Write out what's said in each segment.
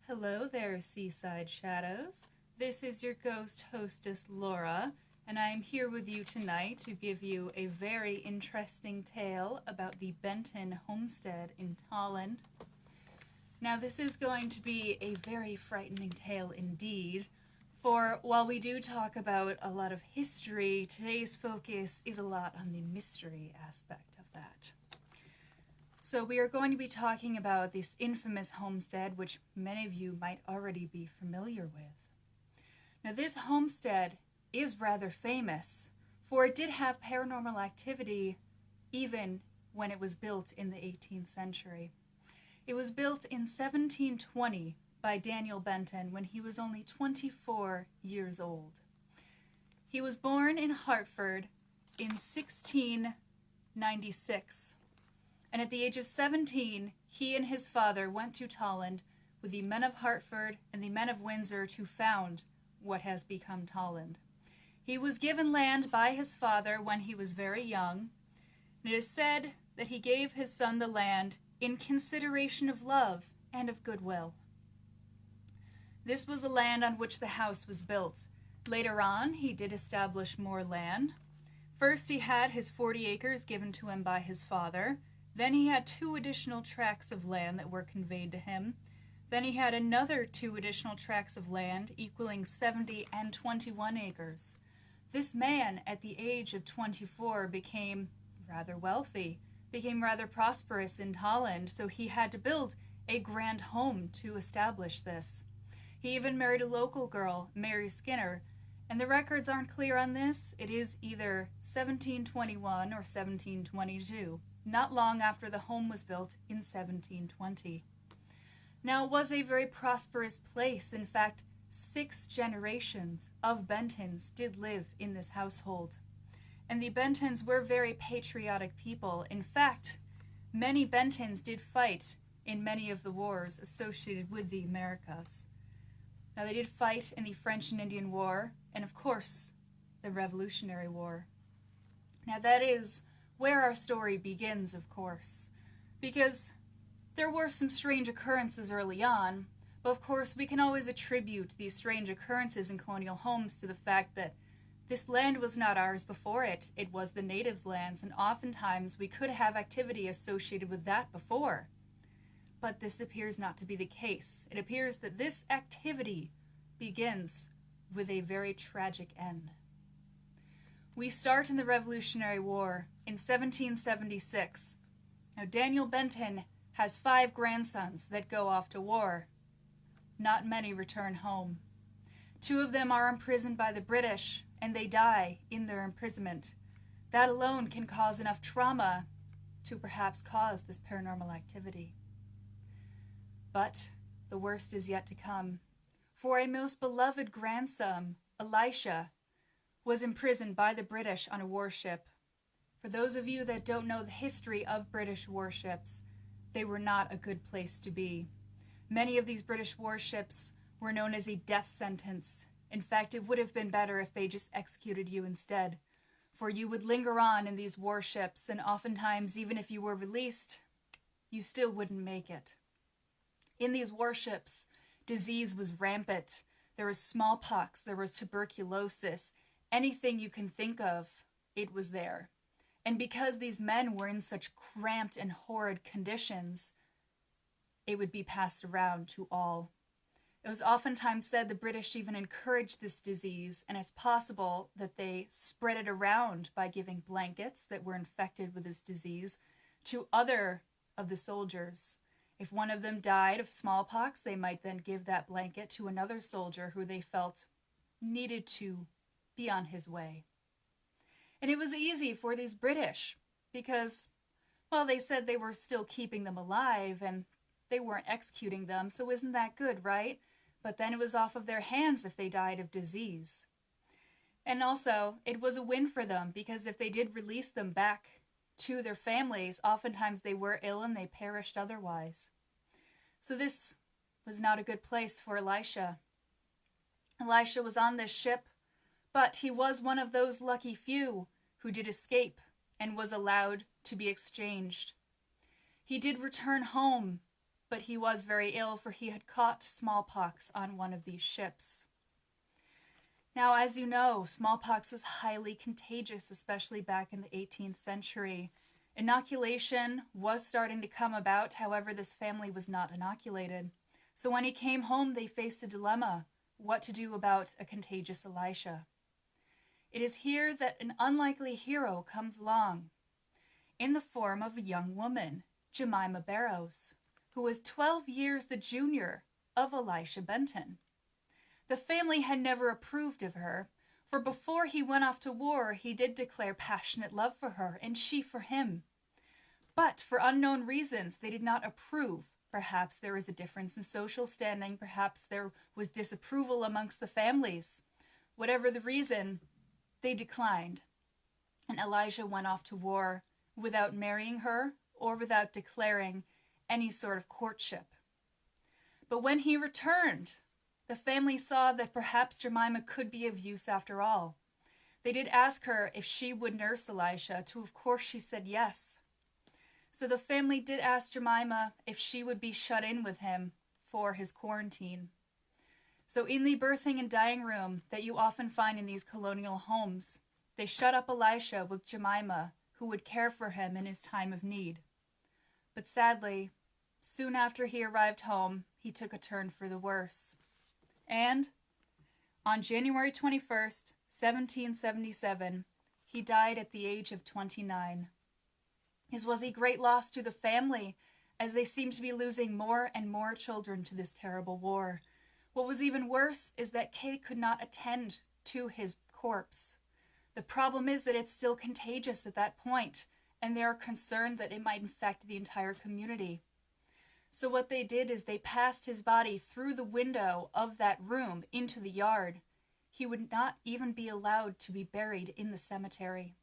Hello there, Seaside Shadows. This is your ghost hostess, Laura, and I am here with you tonight to give you a very interesting tale about the Benton Homestead in Tolland. Now, this is going to be a very frightening tale indeed, for while we do talk about a lot of history, today's focus is a lot on the mystery aspect of that. So we are going to be talking about this infamous homestead, which many of you might already be familiar with. Now, this homestead is rather famous, for it did have paranormal activity even when it was built in the 18th century. It was built in 1720 by Daniel Benton when he was only 24 years old. He was born in Hartford in 1696. And at the age of 17, he and his father went to Tolland with the men of Hartford and the men of Windsor to found what has become Tolland. He was given land by his father when he was very young, and it is said that he gave his son the land in consideration of love and of goodwill. This was the land on which the house was built. Later on, he did establish more land. First, he had his 40 acres given to him by his father. Then he had 2 additional tracts of land that were conveyed to him. Then he had another 2 additional tracts of land equaling 70 and 21 acres. This man, at the age of 24, became rather wealthy, became rather prosperous in Tolland, so he had to build a grand home to establish this. He even married a local girl, Mary Skinner, and the records aren't clear on this. It is either 1721 or 1722. Not long after the home was built in 1720. Now, it was a very prosperous place. In fact, 6 generations of Bentons did live in this household. And the Bentons were very patriotic people. In fact, many Bentons did fight in many of the wars associated with the Americas. Now, they did fight in the French and Indian War, and of course, the Revolutionary War. Now, that is where our story begins, of course, because there were some strange occurrences early on, but of course we can always attribute these strange occurrences in colonial homes to the fact that this land was not ours before it was the natives' lands, and oftentimes we could have activity associated with that before. But this appears not to be the case. It appears that this activity begins with a very tragic end. We start in the Revolutionary War in 1776. Now, Daniel Benton has 5 grandsons that go off to war. Not many return home. 2 of them are imprisoned by the British, and they die in their imprisonment. That alone can cause enough trauma to perhaps cause this paranormal activity. But the worst is yet to come. For a most beloved grandson, Elisha, was imprisoned by the British on a warship. For those of you that don't know the history of British warships, they were not a good place to be. Many of these British warships were known as a death sentence. In fact, it would have been better if they just executed you instead, for you would linger on in these warships, and oftentimes, even if you were released, you still wouldn't make it. In these warships, disease was rampant. There was smallpox, there was tuberculosis, anything you can think of, it was there. And because these men were in such cramped and horrid conditions, it would be passed around to all. It was oftentimes said the British even encouraged this disease, and it's possible that they spread it around by giving blankets that were infected with this disease to other of the soldiers. If one of them died of smallpox, they might then give that blanket to another soldier who they felt needed to be on his way. And it was easy for these British because, well, they said they were still keeping them alive and they weren't executing them, so isn't that good, right? But then it was off of their hands if they died of disease. And also, it was a win for them because if they did release them back to their families, oftentimes they were ill and they perished otherwise. So this was not a good place for Elisha. Elisha was on this ship, but he was one of those lucky few who did escape and was allowed to be exchanged. He did return home but he was very ill, for he had caught smallpox on one of these ships. Now, as you know, smallpox was highly contagious, especially back in the 18th century. Inoculation was starting to come about, however, this family was not inoculated. So when he came home, they faced a dilemma: what to do about a contagious Elisha. It is here that an unlikely hero comes along, in the form of a young woman, Jemima Barrows, who was 12 years the junior of Elisha Benton. The family had never approved of her, for before he went off to war, he did declare passionate love for her, and she for him. But for unknown reasons, they did not approve. Perhaps there was a difference in social standing, perhaps there was disapproval amongst the families. Whatever the reason, they declined. And Elijah went off to war without marrying her or without declaring any sort of courtship. But when he returned, the family saw that perhaps Jemima could be of use after all. They did ask her if she would nurse Elisha, to of course she said yes. So the family did ask Jemima if she would be shut in with him for his quarantine. So in the birthing and dying room that you often find in these colonial homes, they shut up Elisha with Jemima, who would care for him in his time of need. But sadly, soon after he arrived home, he took a turn for the worse. And on January 21st, 1777, he died at the age of 29. This was a great loss to the family, as they seemed to be losing more and more children to this terrible war. What was even worse is that Kay could not attend to his corpse. The problem is that it's still contagious at that point, and they are concerned that it might infect the entire community. So what they did is they passed his body through the window of that room into the yard. He would not even be allowed to be buried in the cemetery.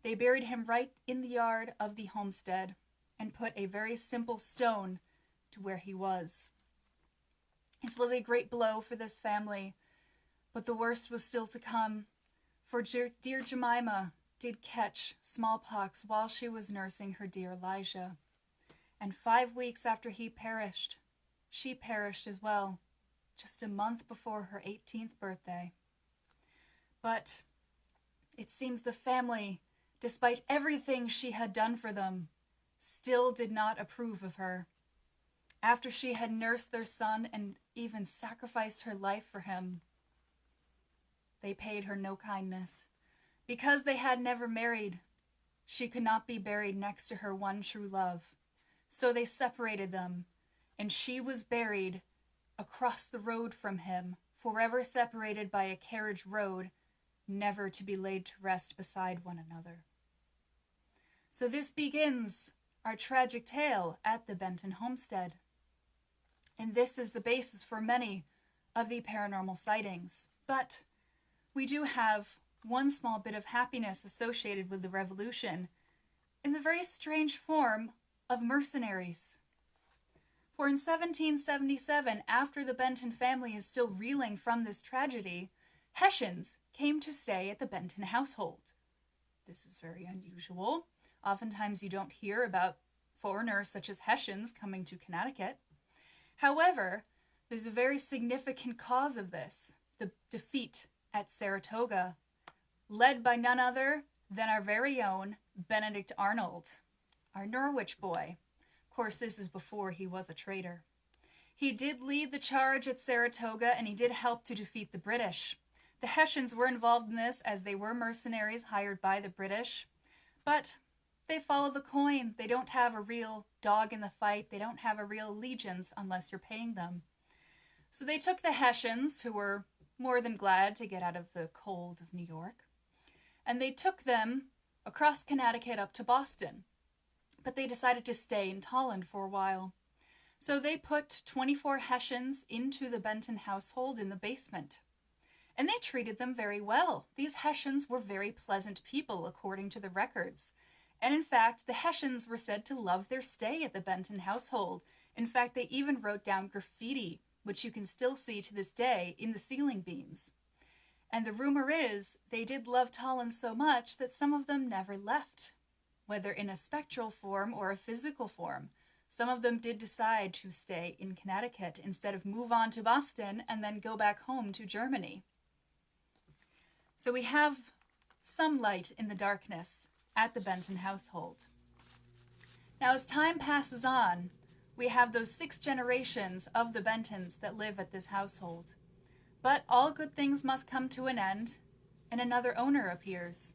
They buried him right in the yard of the homestead and put a very simple stone to where he was. This was a great blow for this family, but the worst was still to come, for dear Jemima did catch smallpox while she was nursing her dear Elijah. And 5 weeks after he perished, she perished as well, just a month before her 18th birthday. But it seems the family, despite everything she had done for them, still did not approve of her. After she had nursed their son and even sacrificed her life for him, they paid her no kindness. Because they had never married, she could not be buried next to her one true love. So they separated them, and she was buried across the road from him, forever separated by a carriage road, never to be laid to rest beside one another. So this begins our tragic tale at the Benton Homestead. And this is the basis for many of the paranormal sightings. But we do have one small bit of happiness associated with the revolution in the very strange form of mercenaries. For in 1777, after the Benton family is still reeling from this tragedy, Hessians came to stay at the Benton household. This is very unusual. Oftentimes you don't hear about foreigners such as Hessians coming to Connecticut. However, there's a very significant cause of this, the defeat at Saratoga, led by none other than our very own Benedict Arnold, our Norwich boy. Of course, this is before he was a traitor. He did lead the charge at Saratoga, and he did help to defeat the British. The Hessians were involved in this as they were mercenaries hired by the British, but they follow the coin. They don't have a real dog in the fight. They don't have a real allegiance unless you're paying them. So they took the Hessians, who were more than glad to get out of the cold of New York, and they took them across Connecticut up to Boston. But they decided to stay in Tolland for a while. So they put 24 Hessians into the Benton household in the basement. And they treated them very well. These Hessians were very pleasant people, according to the records. And in fact, the Hessians were said to love their stay at the Benton household. In fact, they even wrote down graffiti, which you can still see to this day in the ceiling beams. And the rumor is they did love Tolland so much that some of them never left, whether in a spectral form or a physical form. Some of them did decide to stay in Connecticut instead of move on to Boston and then go back home to Germany. So we have some light in the darkness at the Benton household. Now, as time passes on, we have those 6 generations of the Bentons that live at this household. But all good things must come to an end, and another owner appears.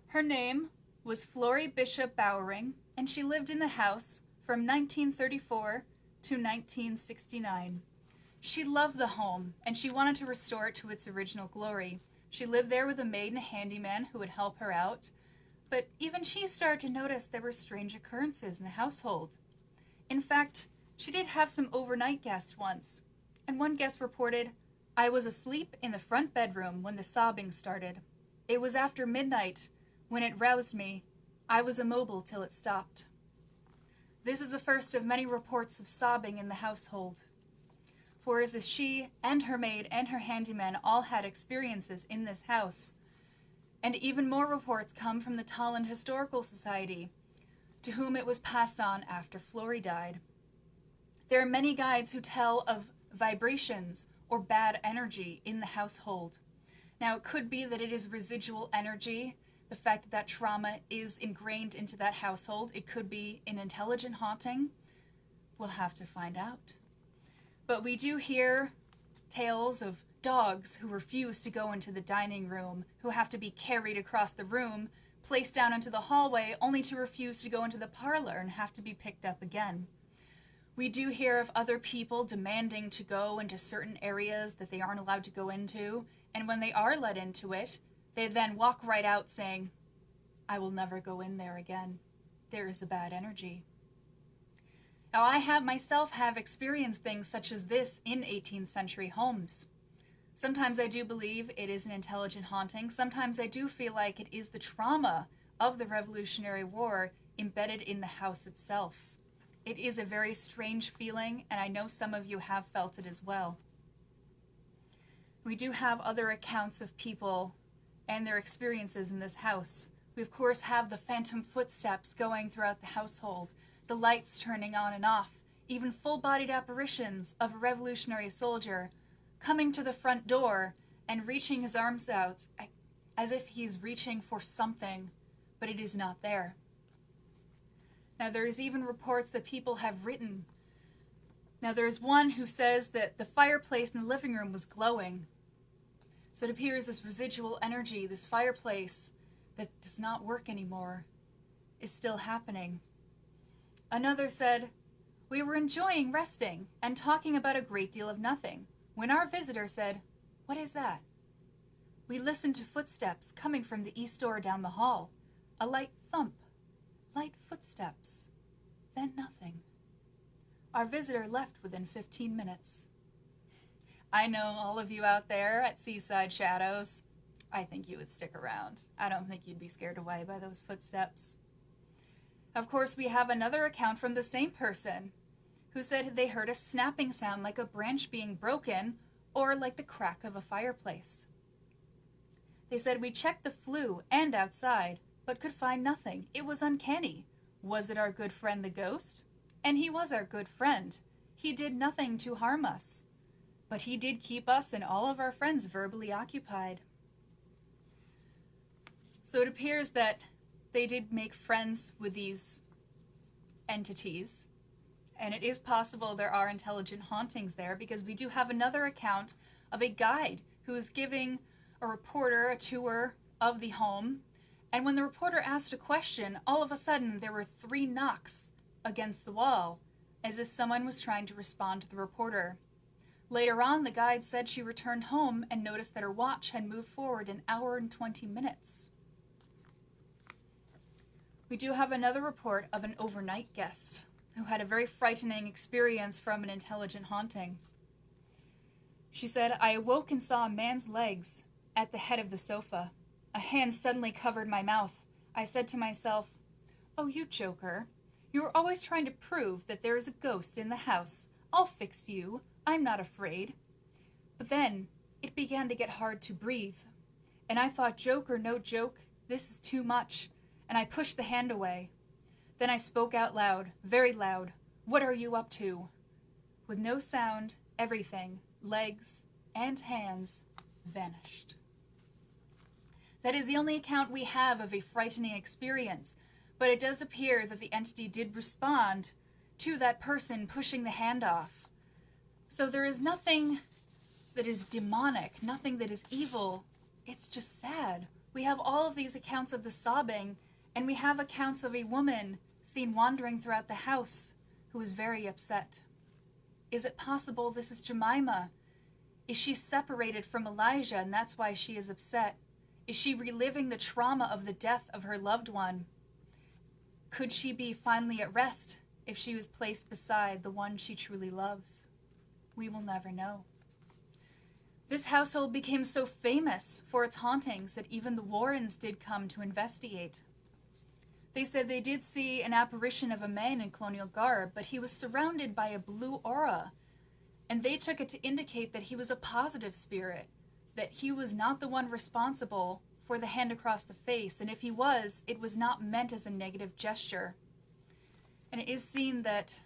Her name was Florrie Bishop Bowering, and she lived in the house from 1934 to 1969. She loved the home, and she wanted to restore it to its original glory. She lived there with a maid and a handyman who would help her out, but even she started to notice there were strange occurrences in the household. In fact, she did have some overnight guests once, and one guest reported, "I was asleep in the front bedroom when the sobbing started. It was after midnight. When it roused me, I was immobile till it stopped." This is the first of many reports of sobbing in the household. For as she and her maid and her handyman all had experiences in this house, and even more reports come from the Tolland Historical Society, to whom it was passed on after Florrie died. There are many guides who tell of vibrations or bad energy in the household. Now, it could be that it is residual energy, the fact that that trauma is ingrained into that household. It could be an intelligent haunting. We'll have to find out. But we do hear tales of dogs who refuse to go into the dining room, who have to be carried across the room, placed down into the hallway, only to refuse to go into the parlor and have to be picked up again. We do hear of other people demanding to go into certain areas that they aren't allowed to go into, and when they are let into it, they then walk right out saying, "I will never go in there again. There is a bad energy." Now, I myself have experienced things such as this in 18th century homes. Sometimes I do believe it is an intelligent haunting. Sometimes I do feel like it is the trauma of the Revolutionary War embedded in the house itself. It is a very strange feeling, and I know some of you have felt it as well. We do have other accounts of people and their experiences in this house. We, of course, have the phantom footsteps going throughout the household, the lights turning on and off, even full-bodied apparitions of a Revolutionary soldier coming to the front door and reaching his arms out as if he's reaching for something, but it is not there. Now, there's even reports that people have written. Now, there's one who says that the fireplace in the living room was glowing. So it appears this residual energy, this fireplace that does not work anymore, is still happening. Another said, "We were enjoying resting and talking about a great deal of nothing, when our visitor said, 'What is that?' We listened to footsteps coming from the east door down the hall. A light thump, light footsteps, then nothing. Our visitor left within 15 minutes. I know all of you out there at Seaside Shadows, I think you would stick around. I don't think you'd be scared away by those footsteps." Of course, we have another account from the same person who said they heard a snapping sound like a branch being broken or like the crack of a fireplace. They said, "We checked the flue and outside, but could find nothing. It was uncanny. Was it our good friend the ghost? And he was our good friend. He did nothing to harm us. But he did keep us and all of our friends verbally occupied." So it appears that they did make friends with these entities, and it is possible there are intelligent hauntings there, because we do have another account of a guide who is giving a reporter a tour of the home, and when the reporter asked a question, all of a sudden there were 3 knocks against the wall, as if someone was trying to respond to the reporter. Later on, the guide said she returned home and noticed that her watch had moved forward an hour and 20 minutes. We do have another report of an overnight guest who had a very frightening experience from an intelligent haunting. She said, "I awoke and saw a man's legs at the head of the sofa. A hand suddenly covered my mouth. I said to myself, 'Oh, you joker. You are always trying to prove that there is a ghost in the house. I'll fix you. I'm not afraid.' But then it began to get hard to breathe. And I thought, joke or no joke, this is too much, and I pushed the hand away. Then I spoke out loud, very loud. "What are you up to?" With no sound, everything, legs and hands, vanished. That is the only account we have of a frightening experience, but it does appear that the entity did respond to that person pushing the hand off. So there is nothing that is demonic, nothing that is evil. It's just sad. We have all of these accounts of the sobbing, and we have accounts of a woman seen wandering throughout the house who is very upset. Is it possible this is Jemima? Is she separated from Elijah and that's why she is upset? Is she reliving the trauma of the death of her loved one? Could she be finally at rest if she was placed beside the one she truly loves? We will never know. This household became so famous for its hauntings that even the Warrens did come to investigate. They said they did see an apparition of a man in colonial garb, but he was surrounded by a blue aura, and they took it to indicate that he was a positive spirit, that he was not the one responsible for the hand across the face, and if he was, it was not meant as a negative gesture. And it is seen that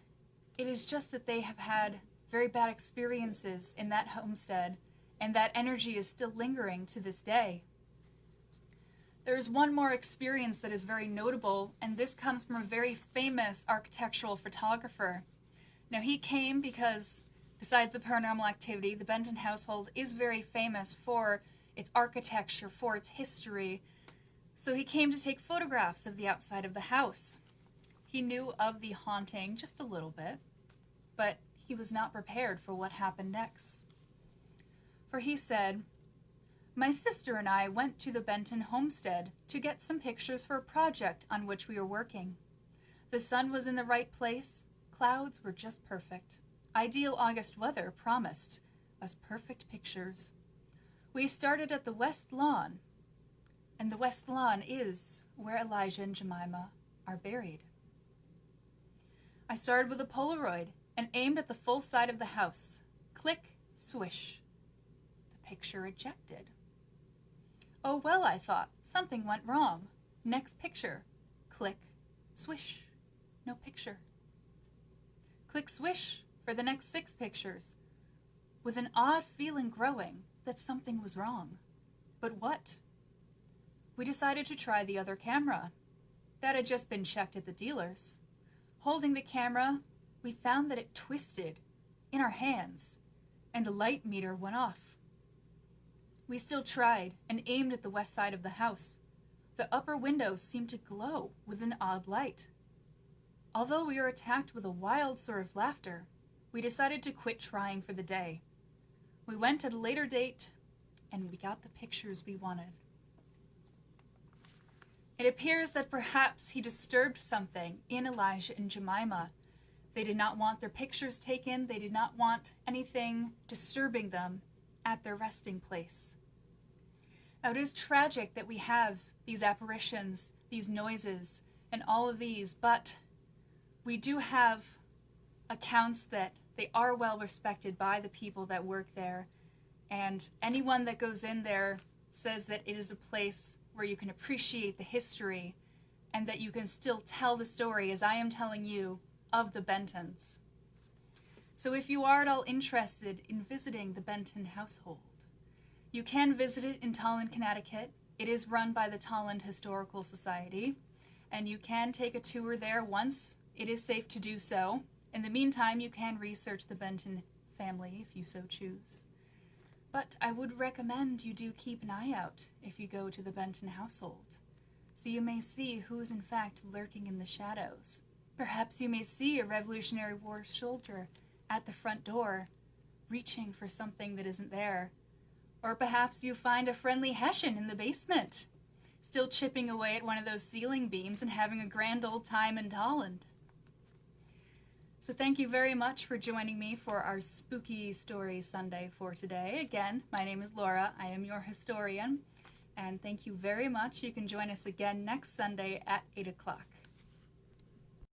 it is just that they have had very bad experiences in that homestead, and that energy is still lingering to this day. There is one more experience that is very notable, and this comes from a very famous architectural photographer. Now, he came because, besides the paranormal activity, the Benton household is very famous for its architecture, for its history. So he came to take photographs of the outside of the house. He knew of the haunting just a little bit, but he was not prepared for what happened next. For he said, "My sister and I went to the Benton Homestead to get some pictures for a project on which we were working. The sun was in the right place, clouds were just perfect. Ideal August weather promised us perfect pictures. We started at the west lawn, and the west lawn is where Elijah and Jemima are buried. I started with a Polaroid and aimed at the full side of the house. Click, swish. The picture ejected. Oh well, I thought, something went wrong. Next picture. Click, swish. No picture. Click, swish for the next 6 pictures, with an odd feeling growing that something was wrong. But what? We decided to try the other camera. That had just been checked at the dealer's. Holding the camera, we found that it twisted in our hands, and the light meter went off. We still tried and aimed at the west side of the house. The upper window seemed to glow with an odd light. Although we were attacked with a wild sort of laughter, we decided to quit trying for the day. We went at a later date, and we got the pictures we wanted. It appears that perhaps he disturbed something in Elijah and Jemima. They did not want their pictures taken. They did not want anything disturbing them at their resting place. Now, it is tragic that we have these apparitions, these noises, and all of these, but we do have accounts that they are well respected by the people that work there, and anyone that goes in there says that it is a place where you can appreciate the history and that you can still tell the story, as I am telling you, of the Bentons. So if you are at all interested in visiting the Benton household, you can visit it in Tolland, Connecticut. It is run by the Tolland Historical Society, and you can take a tour there once it is safe to do so. In the meantime, you can research the Benton family if you so choose. But I would recommend you do keep an eye out if you go to the Benton household, so you may see who is in fact lurking in the shadows. Perhaps you may see a Revolutionary War soldier at the front door, reaching for something that isn't there. Or perhaps you find a friendly Hessian in the basement, still chipping away at one of those ceiling beams and having a grand old time in Tolland. So thank you very much for joining me for our Spooky Story Sunday for today. Again, my name is Laura. I am your historian. And thank you very much. You can join us again next Sunday at 8 o'clock.